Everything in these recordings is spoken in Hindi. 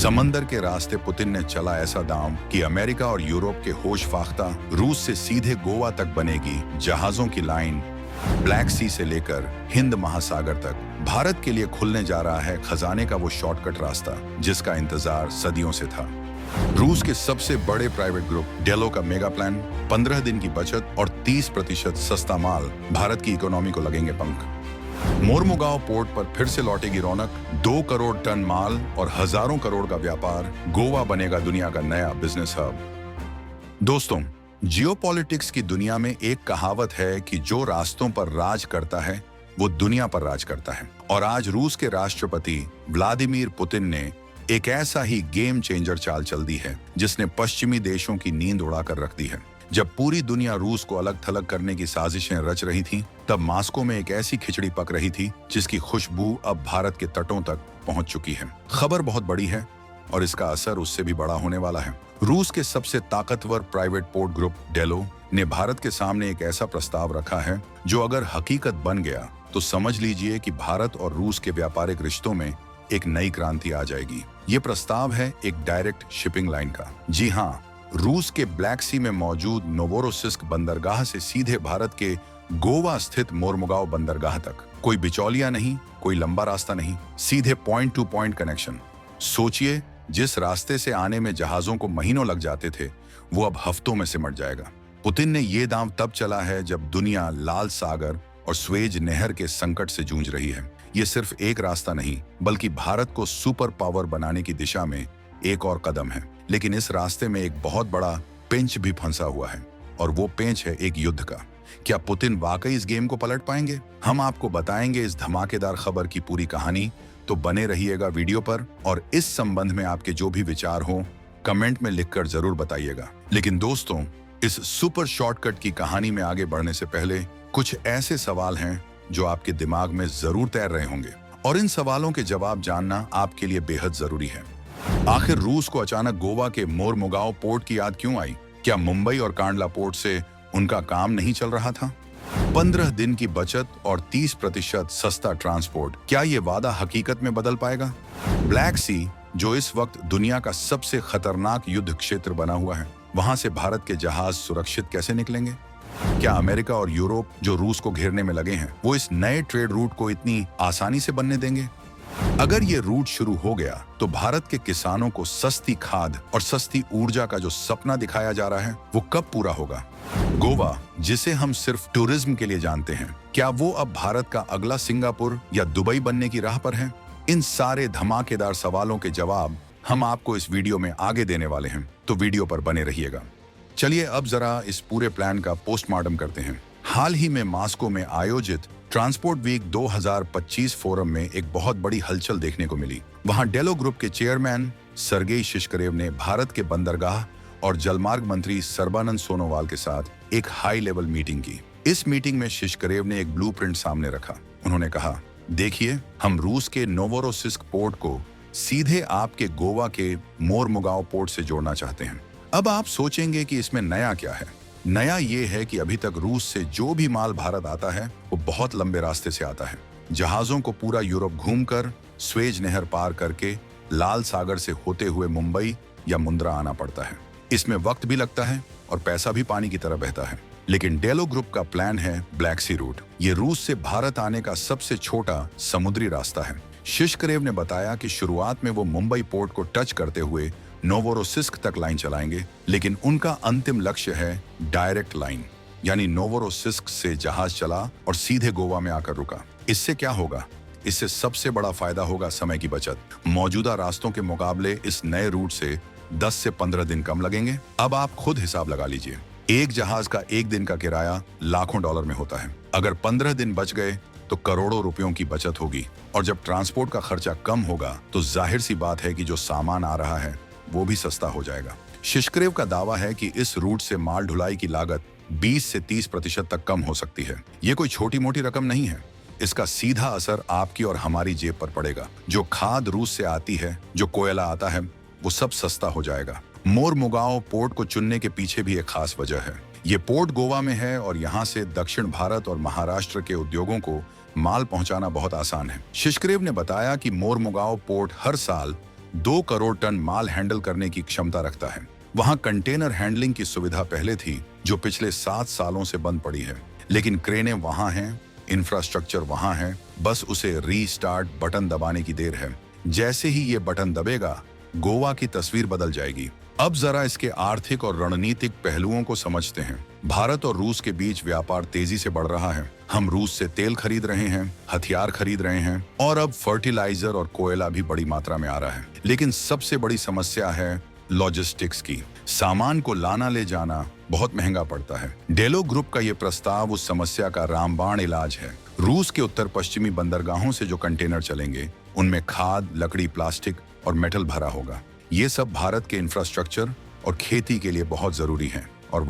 समंदर के रास्ते पुतिन ने चला ऐसा दांव कि अमेरिका और यूरोप के होश फाख्ता रूस से सीधे गोवा तक बनेगी जहाजों की लाइन। ब्लैक सी से लेकर हिंद महासागर तक भारत के लिए खुलने जा रहा है खजाने का वो शॉर्टकट रास्ता जिसका इंतजार सदियों से था। रूस के सबसे बड़े प्राइवेट ग्रुप डेलो का मेगा प्लान, 15 दिन की बचत और 30% सस्ता माल, भारत की इकोनॉमी को लगेंगे पंख। मोरमुगांव पोर्ट पर फिर से लौटेगी रौनक, 2 करोड़ टन माल और हजारों करोड़ का व्यापार। गोवा बनेगा दुनिया का नया बिजनेस हब। दोस्तों, जियोपॉलिटिक्स की दुनिया में एक कहावत है कि जो रास्तों पर राज करता है वो दुनिया पर राज करता है। और आज रूस के राष्ट्रपति व्लादिमीर पुतिन ने एक ऐसा ही गेम चेंजर चाल चल दी है जिसने पश्चिमी देशों की नींद उड़ाकर रख दी है। जब पूरी दुनिया रूस को अलग थलग करने की साजिशें रच रही थी, तब मास्को में एक ऐसी खिचड़ी पक रही थी जिसकी खुशबू अब भारत के तटों तक पहुंच चुकी है। खबर बहुत बड़ी है और इसका असर उससे भी बड़ा होने वाला है। रूस के सबसे ताकतवर प्राइवेट पोर्ट ग्रुप डेलो ने भारत के सामने एक ऐसा प्रस्ताव रखा है जो अगर हकीकत बन गया तो समझ लीजिए कि भारत और रूस के व्यापारिक रिश्तों में एक नई क्रांति आ जाएगी। ये प्रस्ताव है एक डायरेक्ट शिपिंग लाइन का। जी हाँ, रूस के ब्लैक सी में मौजूद नोवोरोसिस्क बंदरगाह से सीधे भारत के गोवा स्थित मोरमुगांव बंदरगाह तक। कोई बिचौलिया नहीं, कोई लंबा रास्ता नहीं, सीधे पॉइंट टू पॉइंट कनेक्शन। सोचिए, जिस रास्ते से आने में जहाजों को महीनों लग जाते थे वो अब हफ्तों में सिमट जाएगा। पुतिन ने ये दांव तब चला है जब दुनिया लाल सागर और स्वेज नहर के संकट से जूझ रही है। ये सिर्फ एक रास्ता नहीं बल्कि भारत को सुपर पावर बनाने की दिशा में एक और कदम है। लेकिन इस रास्ते में एक बहुत बड़ा पेंच भी फंसा हुआ है और वो पेंच है एक युद्ध का। क्या पुतिन वाकई इस गेम को पलट पाएंगे? हम आपको बताएंगे इस धमाकेदार खबर की पूरी कहानी, तो बने रहिएगा वीडियो पर। और इस संबंध में आपके जो भी विचार हो कमेंट में लिखकर जरूर बताइएगा। लेकिन दोस्तों, इस सुपर शॉर्टकट की कहानी में आगे बढ़ने से पहले कुछ ऐसे सवाल हैं जो आपके दिमाग में जरूर तैर रहे होंगे और इन सवालों के जवाब जानना आपके लिए बेहद जरूरी है। आखिर रूस को अचानक गोवा के मोरमुगांव पोर्ट की याद क्यों आई? क्या मुंबई और कांडला पोर्ट से उनका काम नहीं चल रहा था? 15 दिन की बचत और 30% सस्ता ट्रांसपोर्ट, क्या ये वादा हकीकत में बदल पाएगा? ब्लैक सी, जो इस वक्त दुनिया का सबसे खतरनाक युद्ध क्षेत्र बना हुआ है, वहां से भारत के जहाज सुरक्षित कैसे निकलेंगे? क्या अमेरिका और यूरोप जो रूस को घेरने में लगे हैं वो इस नए ट्रेड रूट को इतनी आसानी से बनने देंगे? अगर ये रूट शुरू हो गया तो भारत के किसानों को सस्ती खाद और सस्ती ऊर्जा का जो सपना दिखाया जा रहा है वो कब पूरा होगा? गोवा, जिसे हम सिर्फ टूरिज्म के लिए जानते हैं, क्या वो अब भारत का अगला सिंगापुर या दुबई बनने की राह पर है? इन सारे धमाकेदार सवालों के जवाब हम आपको इस वीडियो में आगे देने वाले हैं, तो वीडियो पर बने रहिएगा। चलिए अब जरा इस पूरे प्लान का पोस्टमार्टम करते हैं। हाल ही में मास्को में आयोजित ट्रांसपोर्ट वीक 2025 फोरम में एक बहुत बड़ी हलचल देखने को मिली। वहां डेलो ग्रुप के चेयरमैन सर्गेई शिशकरेव ने भारत के बंदरगाह और जलमार्ग मंत्री सर्बानंद सोनोवाल के साथ एक हाई लेवल मीटिंग की। इस मीटिंग में शिशकरेव ने एक ब्लूप्रिंट सामने रखा। उन्होंने कहा, देखिए, हम रूस के नोवोरोसिस्क पोर्ट को सीधे आपके गोवा के मोरमुगांव पोर्ट से जोड़ना चाहते हैं। अब आप सोचेंगे कि इसमें नया क्या है? नया ये है कि अभी तक रूस से जो भी माल भारत आता है वो बहुत लंबे रास्ते से आता है। जहाजों को पूरा यूरोप घूमकर, स्वेज नहर पार करके, लाल सागर से होते हुए मुंबई या मुंद्रा आना पड़ता है। इसमें वक्त भी लगता है और पैसा भी पानी की तरह बहता है। लेकिन डेलो ग्रुप का प्लान है ब्लैक सी रूट। ये रूस से भारत आने का सबसे छोटा समुद्री रास्ता है। शिशकरेव ने बताया कि शुरुआत में वो मुंबई पोर्ट को टच करते हुए नोवोरोसिस्क तक लाइन चलाएंगे, लेकिन उनका अंतिम लक्ष्य है डायरेक्ट लाइन, यानी नोवोरोसिस्क से जहाज चला और सीधे गोवा में आकर रुका। इससे क्या होगा? इससे सबसे बड़ा फायदा होगा समय की बचत। मौजूदा रास्तों के मुकाबले इस नए रूट से 10 से 15 दिन कम लगेंगे। अब आप खुद हिसाब लगा लीजिए, एक जहाज का एक दिन का किराया लाखों डॉलर में होता है। अगर 15 दिन बच गए तो करोड़ों रुपयों की बचत होगी। और जब ट्रांसपोर्ट का खर्चा कम होगा तो जाहिर सी बात है कि जो सामान आ रहा है वो भी सस्ता हो जाएगा। शिशकरेव का दावा है कि इस रूट से माल ढुलाई की लागत 20 से 30% तक कम हो सकती है। ये कोई छोटी मोटी रकम नहीं है। इसका सीधा असर आपकी और हमारी जेब पर पड़ेगा। जो खाद रूस से आती है, जो कोयला आता है, वो सब सस्ता हो जाएगा। मोरमुगांव पोर्ट को चुनने के पीछे भी एक खास वजह है। ये पोर्ट गोवा में है और यहाँ से दक्षिण भारत और महाराष्ट्र के उद्योगों को माल पहुंचाना बहुत आसान है। शिशकरेव ने बताया कि मोरमुगांव पोर्ट हर साल 2 करोड़ टन माल हैंडल करने की क्षमता रखता है। वहां कंटेनर हैंडलिंग की सुविधा पहले थी, जो पिछले 7 सालों से बंद पड़ी है, लेकिन क्रेनें वहां हैं, इंफ्रास्ट्रक्चर वहां है, बस उसे रीस्टार्ट बटन दबाने की देर है। जैसे ही ये बटन दबेगा, गोवा की तस्वीर बदल जाएगी। अब जरा इसके आर्थिक और रणनीतिक पहलुओं को समझते हैं। भारत और रूस के बीच व्यापार तेजी से बढ़ रहा है। हम रूस से तेल खरीद रहे हैं, हथियार खरीद रहे हैं और अब फर्टिलाइजर और कोयला भी बड़ी मात्रा में आ रहा है। लेकिन सबसे बड़ी समस्या है लॉजिस्टिक्स की। सामान को लाना ले जाना बहुत महंगा पड़ता है। डेलो ग्रुप का ये प्रस्ताव उस समस्या का रामबाण इलाज है। रूस के उत्तर पश्चिमी बंदरगाहों से जो कंटेनर चलेंगे, उनमें खाद, लकड़ी, प्लास्टिक और मेटल भरा होगा। ये सब भारत के इंफ्रास्ट्रक्चर और खेती के लिए बहुत जरूरी है। और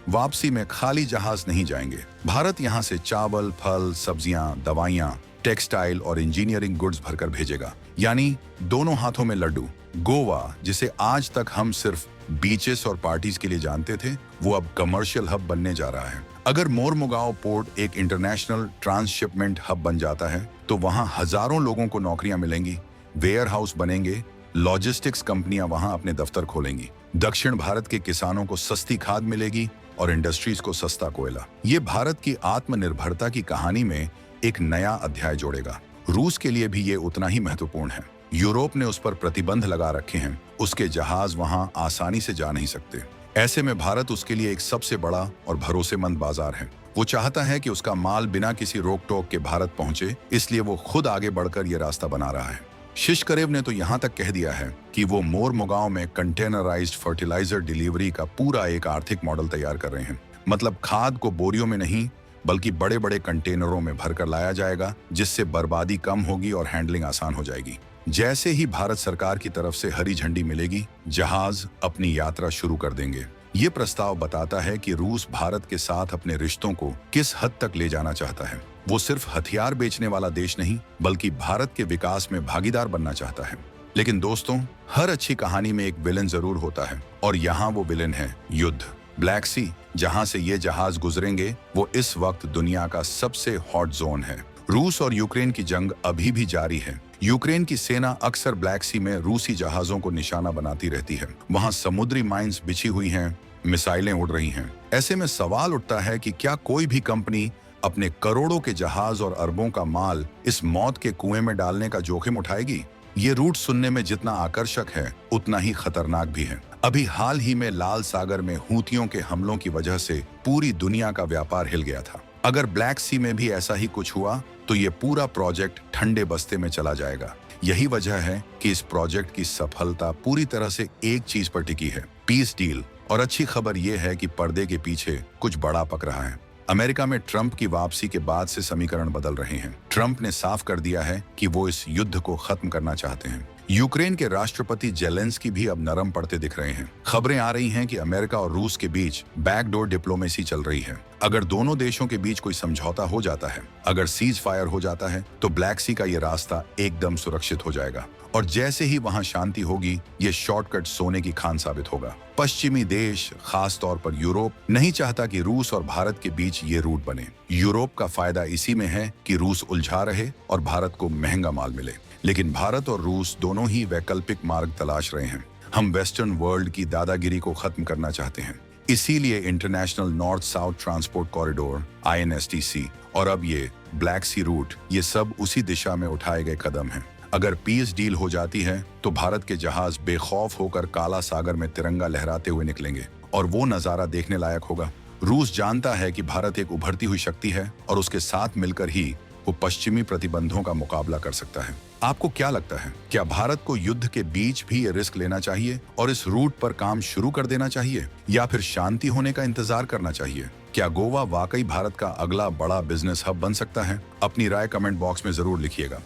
वापसी में खाली जहाज नहीं जाएंगे। भारत यहाँ से चावल, फल, सब्जियां, दवाइयां, टेक्सटाइल और इंजीनियरिंग गुड्स भरकर भेजेगा, यानी दोनों हाथों में लड्डू। गोवा, जिसे आज तक हम सिर्फ बीचेस और पार्टीज के लिए जानते थे, वो अब कमर्शियल हब बनने जा रहा है। अगर मोरमुगांव पोर्ट एक इंटरनेशनल ट्रांसशिपमेंट हब बन जाता है, तो वहां हजारों लोगों को नौकरियां मिलेंगी, वेयर हाउस बनेंगे, लॉजिस्टिक्स कंपनियां वहां अपने दफ्तर खोलेंगी। दक्षिण भारत के किसानों को सस्ती खाद मिलेगी और इंडस्ट्रीज को सस्ता कोयला। ये भारत की आत्मनिर्भरता की कहानी में एक नया अध्याय जोड़ेगा। रूस के लिए भी ये उतना ही महत्वपूर्ण है। यूरोप ने उस पर प्रतिबंध लगा रखे हैं, उसके जहाज वहां आसानी से जा नहीं सकते। ऐसे में भारत उसके लिए एक सबसे बड़ा और भरोसेमंद बाजार है। वो चाहता है कि उसका माल बिना किसी रोक टोक के भारत पहुंचे, इसलिए वो खुद आगे बढ़कर ये रास्ता बना रहा है। शिशकरेव ने तो यहाँ तक कह दिया है कि वो मोरमुगांव में कंटेनराइज्ड फर्टिलाइजर डिलीवरी का पूरा एक आर्थिक मॉडल तैयार कर रहे हैं। मतलब खाद को बोरियों में नहीं, बल्कि बड़े बड़े कंटेनरों में भरकर लाया जाएगा, जिससे बर्बादी कम होगी और हैंडलिंग आसान हो जाएगी। जैसे ही भारत सरकार की तरफ से हरी झंडी मिलेगी, जहाज अपनी यात्रा शुरू कर देंगे। ये प्रस्ताव बताता है कि रूस भारत के साथ अपने रिश्तों को किस हद तक ले जाना चाहता है। वो सिर्फ हथियार बेचने वाला देश नहीं, बल्कि भारत के विकास में भागीदार बनना चाहता है। लेकिन दोस्तों, हर अच्छी कहानी में एक विलेन जरूर होता है, और यहाँ वो विलेन है युद्ध। ब्लैक सी, जहाँ से ये जहाज गुजरेंगे, वो इस वक्त दुनिया का सबसे हॉट जोन है। रूस और यूक्रेन की जंग अभी भी जारी है। यूक्रेन की सेना अक्सर ब्लैक सी में रूसी जहाजों को निशाना बनाती रहती है। वहां समुद्री माइंस बिछी हुई हैं, मिसाइलें उड़ रही हैं। ऐसे में सवाल उठता है कि क्या कोई भी कंपनी अपने करोड़ों के जहाज और अरबों का माल इस मौत के कुएं में डालने का जोखिम उठाएगी? ये रूट सुनने में जितना आकर्षक है, उतना ही खतरनाक भी है। अभी हाल ही में लाल सागर में हूतियों के हमलों की वजह से पूरी दुनिया का व्यापार हिल गया था। अगर ब्लैक सी में भी ऐसा ही कुछ हुआ, तो ये पूरा प्रोजेक्ट ठंडे बस्ते में चला जाएगा। यही वजह है कि इस प्रोजेक्ट की सफलता पूरी तरह से एक चीज पर टिकी है, पीस डील। और अच्छी खबर यह है कि पर्दे के पीछे कुछ बड़ा पक रहा है। अमेरिका में ट्रंप की वापसी के बाद से समीकरण बदल रहे हैं। ट्रंप ने साफ कर दिया है कि वो इस युद्ध को खत्म करना चाहते हैं। यूक्रेन के राष्ट्रपति जेलेंस्की भी अब नरम पड़ते दिख रहे हैं। खबरें आ रही हैं कि अमेरिका और रूस के बीच बैकडोर डिप्लोमेसी चल रही है। अगर दोनों देशों के बीच कोई समझौता हो जाता है, अगर सीज फायर हो जाता है, तो ब्लैक सी का ये रास्ता एकदम सुरक्षित हो जाएगा। और जैसे ही वहां शांति होगी, ये शॉर्टकट सोने की खान साबित होगा। पश्चिमी देश, खास तौर पर यूरोप, नहीं चाहता कि रूस और भारत के बीच ये रूट बने। यूरोप का फायदा इसी में है कि रूस उलझा रहे और भारत को महंगा माल मिले। लेकिन भारत और रूस दोनों ही वैकल्पिक मार्ग तलाश रहे हैं। हम वेस्टर्न वर्ल्ड की दादागिरी को खत्म करना चाहते हैं। इसीलिए international north south transport corridor (INSTC) और अब ये ब्लैक सी रूट, ये सब उसी दिशा में उठाए गए कदम हैं। अगर पीस डील हो जाती है, तो भारत के जहाज बेखौफ होकर काला सागर में तिरंगा लहराते हुए निकलेंगे और वो नजारा देखने लायक होगा। रूस जानता है कि भारत एक उभरती हुई शक्ति है और उसके साथ मिलकर ही वो पश्चिमी प्रतिबंधों का मुकाबला कर सकता है। आपको क्या लगता है, क्या भारत को युद्ध के बीच भी ये रिस्क लेना चाहिए और इस रूट पर काम शुरू कर देना चाहिए, या फिर शांति होने का इंतजार करना चाहिए? क्या गोवा वाकई भारत का अगला बड़ा बिजनेस हब बन सकता है? अपनी राय कमेंट बॉक्स में जरूर लिखिएगा।